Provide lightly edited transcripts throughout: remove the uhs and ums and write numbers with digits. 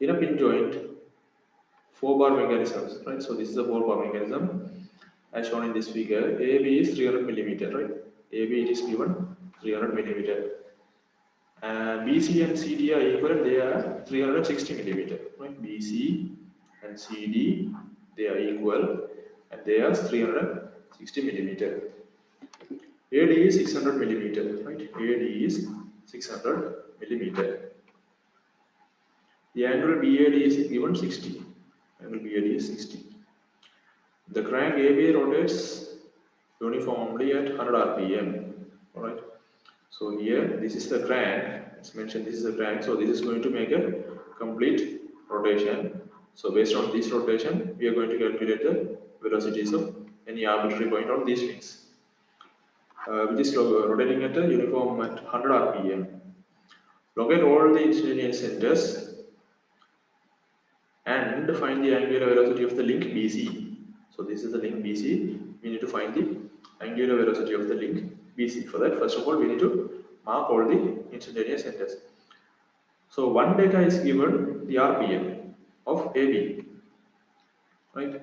In a pin joint, 4-bar mechanisms, right? So this is a 4-bar mechanism as shown in this figure. AB is 300 millimeter, right? AB it is given 300 millimeter. And BC and CD are equal, they are 360 millimeter, right? BC and CD, they are equal and they are 360 millimeter. AD is 600 millimeter, right? AD is 600 millimeter. The angle BAD is given 60. Angle BAD is 60. The crank AB rotates uniformly at 100 rpm. Alright. So here this is the crank. It's mentioned this is the crank. So this is going to make a complete rotation. So based on this rotation, we are going to calculate the velocities of any arbitrary point on these rings, which is rotating at a uniform at 100 rpm. Locate all the instantaneous centers and find the angular velocity of the link BC. So this is the link BC. We need to find the angular velocity of the link BC. For that, first of all, we need to mark all the instantaneous centers. So one data is given the RPM of AB, right?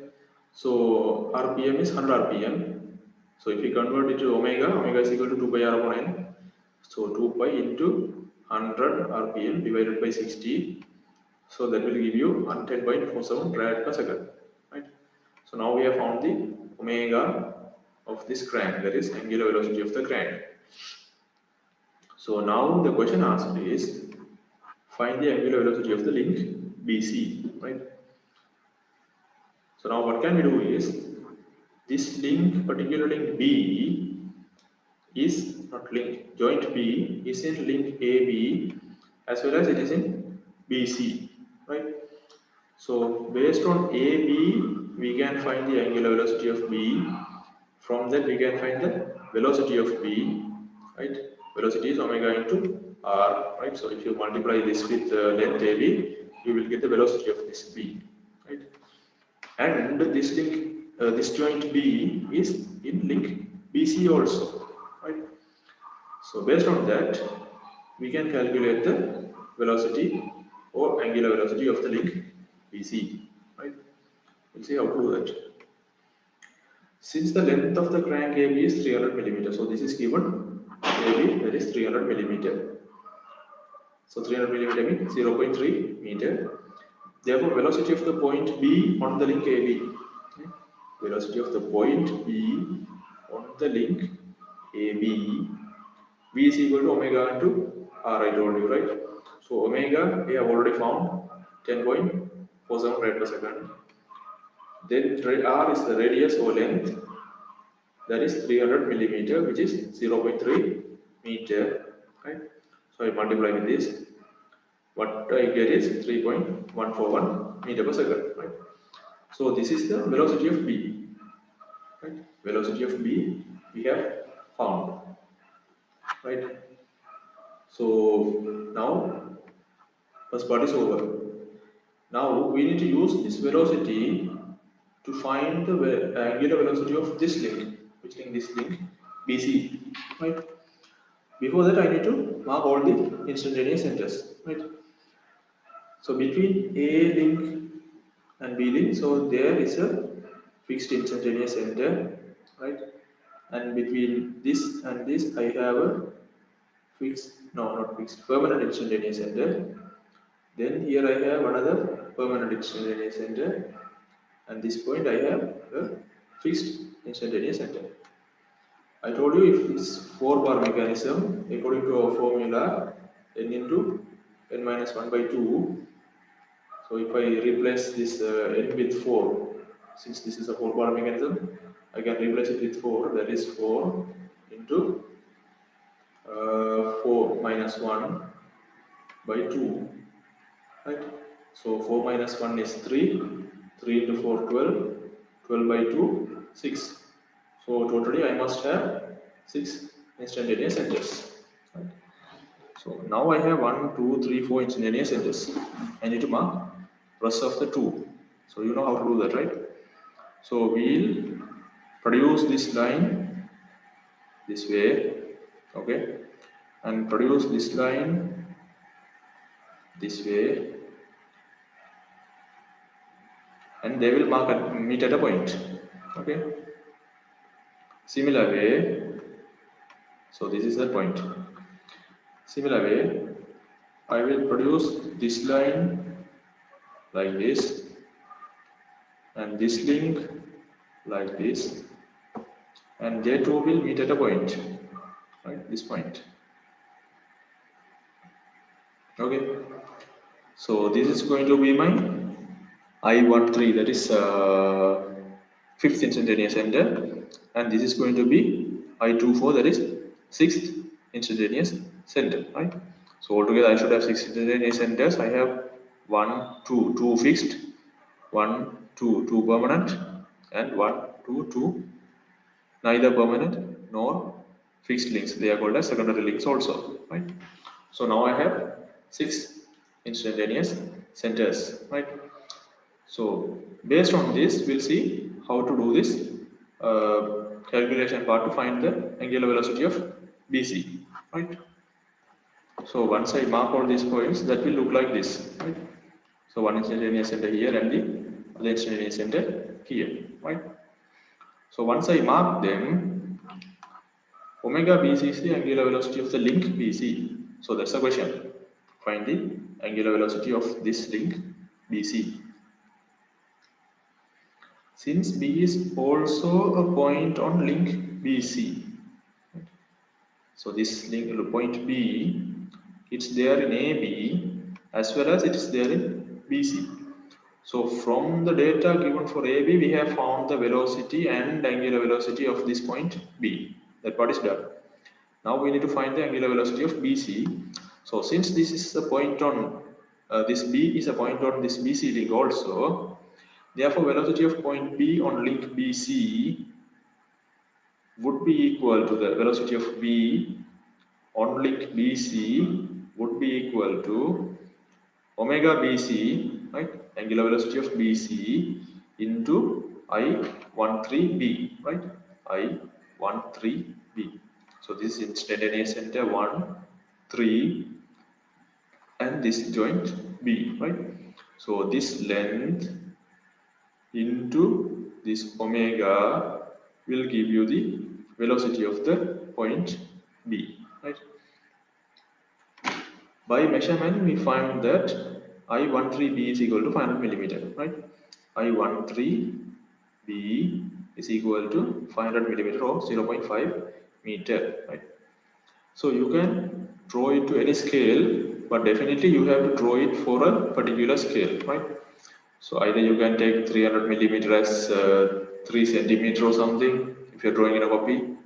So RPM is 100 RPM. So if we convert it to omega, omega is equal to 2 pi r upon n. So 2 pi into 100 RPM divided by 60. So that will give you 10.47 rad per second, right? So now we have found the omega of this crank, that is angular velocity of the crank. So now the question asked is find the angular velocity of the link BC, right? So now what can we do is this link, particular link B, is not link, joint B is in link AB as well as it is in BC, right? So based on AB, we can find the angular velocity of B. From that, we can find the velocity of B, right? Velocity is omega into r, right? So if you multiply this with length AB, you will get the velocity of this B, right? And this link, this joint B is in link BC also, right? So based on that, we can calculate the velocity or angular velocity of the link BC, right? We'll see how to do that. Since the length of the crank AB is 300 millimeter, so this is given AB, that is 300 millimeter. So 300 millimeter means 0.3 meter. Therefore, velocity of the point B on the link AB. Okay? Velocity of the point B on the link AB. V is equal to omega into R, I told you, right? So omega we have already found 10.47 rad per second. Then R is the radius or length, that is 300 millimeter, which is 0.3 meter, right? So I multiply with this. What I get is 3.141 meter per second, right? So this is the velocity of B, right? Velocity of B we have found, right? So now first part is over. Now we need to use this velocity to find the angular velocity of this link. Which link? This link BC, right? Before that, I need to mark all the instantaneous centers, right? So between A link and B link, so there is a fixed instantaneous center, right? And between this and this, I have a fixed, no, not fixed, permanent instantaneous center. Then here I have another permanent instantaneous center, and this point I have a fixed instantaneous center. I told you if it's 4-bar mechanism, according to our formula, n into n minus 1 by 2. So if I replace this n with 4, since this is a 4-bar mechanism, I can replace it with 4. That is 4 into 4 minus 1 by 2, right? So 4 minus 1 is 3, 3 into 4, 12, 12 by 2, 6. So totally I must have 6 instantaneous centers, right? So now I have 1, 2, 3, 4 instantaneous centers. I need to mark rest of the 2. So you know how to do that, right? So we'll produce this line this way, okay, and produce this line this way, and they will meet at a point. Okay. Similar way, so this is the point. Similar way, I will produce this line like this, and this link like this, and J2 will meet at a point, right? This point. Okay. So this is going to be my I13, that is fifth instantaneous center, and this is going to be I24, that is sixth instantaneous center, right? So altogether I should have six instantaneous centers. I have two fixed, two permanent, and two neither permanent nor fixed links. They are called as secondary links also, right? So now I have six instantaneous centers, right? So based on this, we'll see how to do this calculation part to find the angular velocity of BC, right? So once I mark all these points, that will look like this, right? So one instantaneous center here and the other instantaneous center here, right? So once I mark them, omega BC is the angular velocity of the link BC. So that's the question. Find the angular velocity of this link BC. Since B is also a point on link BC, so this link point B, it's there in AB as well as it is there in BC. So from the data given for AB, we have found the velocity and angular velocity of this point B. That part is done. Now we need to find the angular velocity of BC. So since this is a point on this B is a point on this BC link also, therefore velocity of point B on link BC would be equal to the velocity of B on link BC would be equal to omega BC, right? Angular velocity of BC into I13B, right? I13B. So this is instantaneous center 1, 3, and this joint B, right? So this length into this omega will give you the velocity of the point B, right? By measurement, we find that I13B is equal to 500 millimeter, right? I13B is equal to 500 millimeter or 0.5 meter, right? So you can draw it to any scale, but definitely you have to draw it for a particular scale, right? So either you can take 300 millimeter as 3 centimeter or something if you're drawing in a copy,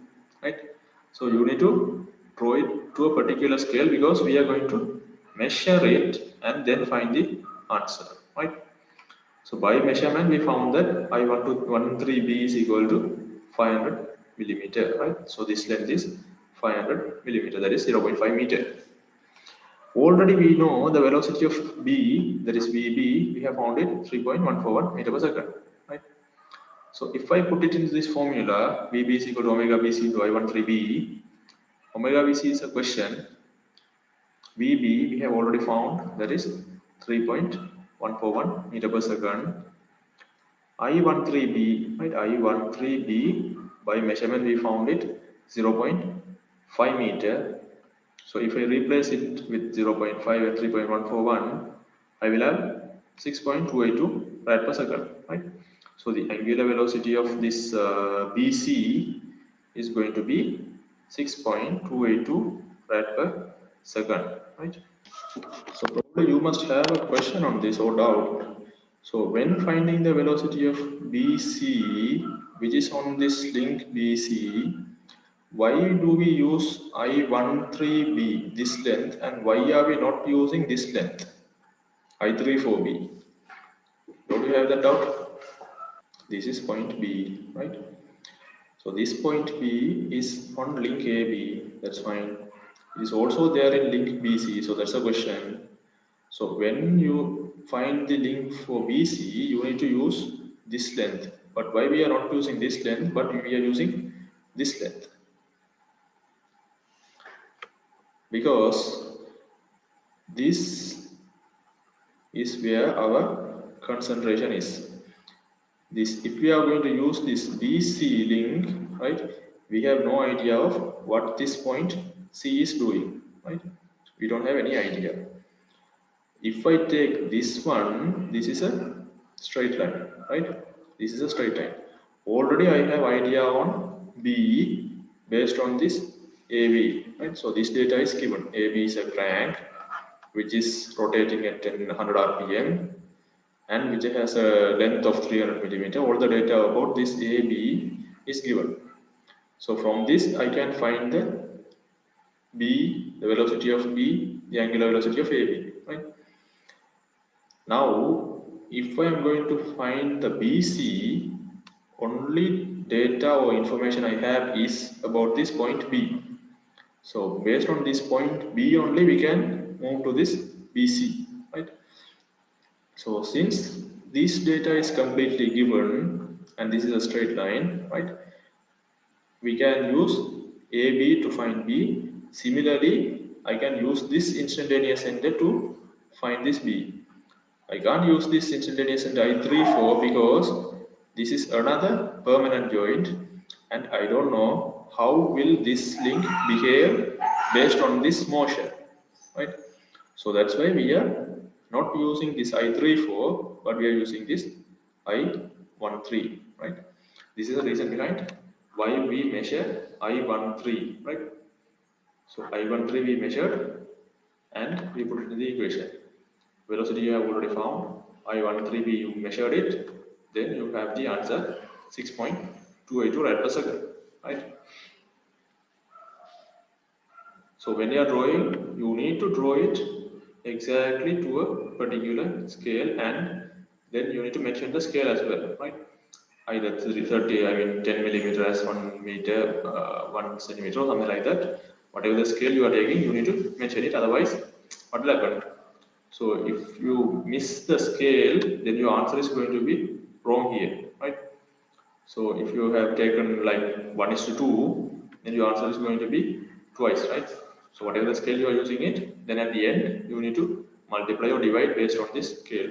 right? So you need to draw it to a particular scale because we are going to measure it and then find the answer, right? So by measurement we found that I13B is equal to 500 millimeter, right? So this length is 500 millimeter, that is 0.5 meter. Already we know the velocity of B, that is VB, we have found it 3.141 meter per second, right? So if I put it into this formula, VB is equal to omega BC into I13B, omega BC is a question, VB we have already found, that is 3.141 meter per second. I13B, right? I13B by measurement we found it 0.5 meter. So if I replace it with 0.5 and 3.141, I will have 6.282 rad per second, right? So the angular velocity of this BC is going to be 6.282 rad per second, right? So probably you must have a question on this or doubt. So when finding the velocity of BC, which is on this link BC, why do we use I13B, this length, and why are we not using this length, I34B? Don't you have that doubt? This is point B, right? So this point B is on link AB, that's fine. It is also there in link BC, so that's a question. So when you find the link for BC, you need to use this length. But why we are not using this length, but we are using this length? Because this is where our concentration is. this, if we are going to use this BC link, right, we have no idea of what this point C is doing, right? We don't have any idea. If I take this one, this is a straight line, right? This is a straight line. Already I have idea on B based on this AB, right? So this data is given. AB is a crank which is rotating at 100 RPM and which has a length of 300 millimeter. All the data about this AB is given. So from this I can find the B, the velocity of B, the angular velocity of AB, right? Now, if I am going to find the BC, only data or information I have is about this point B. So based on this point B only, we can move to this BC, right? So since this data is completely given and this is a straight line, right? We can use AB to find B. Similarly, I can use this instantaneous center to find this B. I can't use this instantaneous center I34 because this is another permanent joint and I don't know how will this link behave based on this motion, right? So that's why we are not using this I34 but we are using this I13, right? This is the reason behind why we measure I13, right? So I13 we measured and we put it in the equation. Velocity you have already found, I13 you measured it, then you have the answer 6.282 rad per second, right? So when you are drawing, you need to draw it exactly to a particular scale and then you need to mention the scale as well, right? Either 30, I mean 10 millimeter as 1 meter, 1 centimeter or something like that. Whatever the scale you are taking, you need to mention it, otherwise what will happen? So if you miss the scale, then your answer is going to be wrong here, right? So if you have taken like 1:2, then your answer is going to be twice, right? So whatever the scale you are using it, then at the end you need to multiply or divide based on this scale.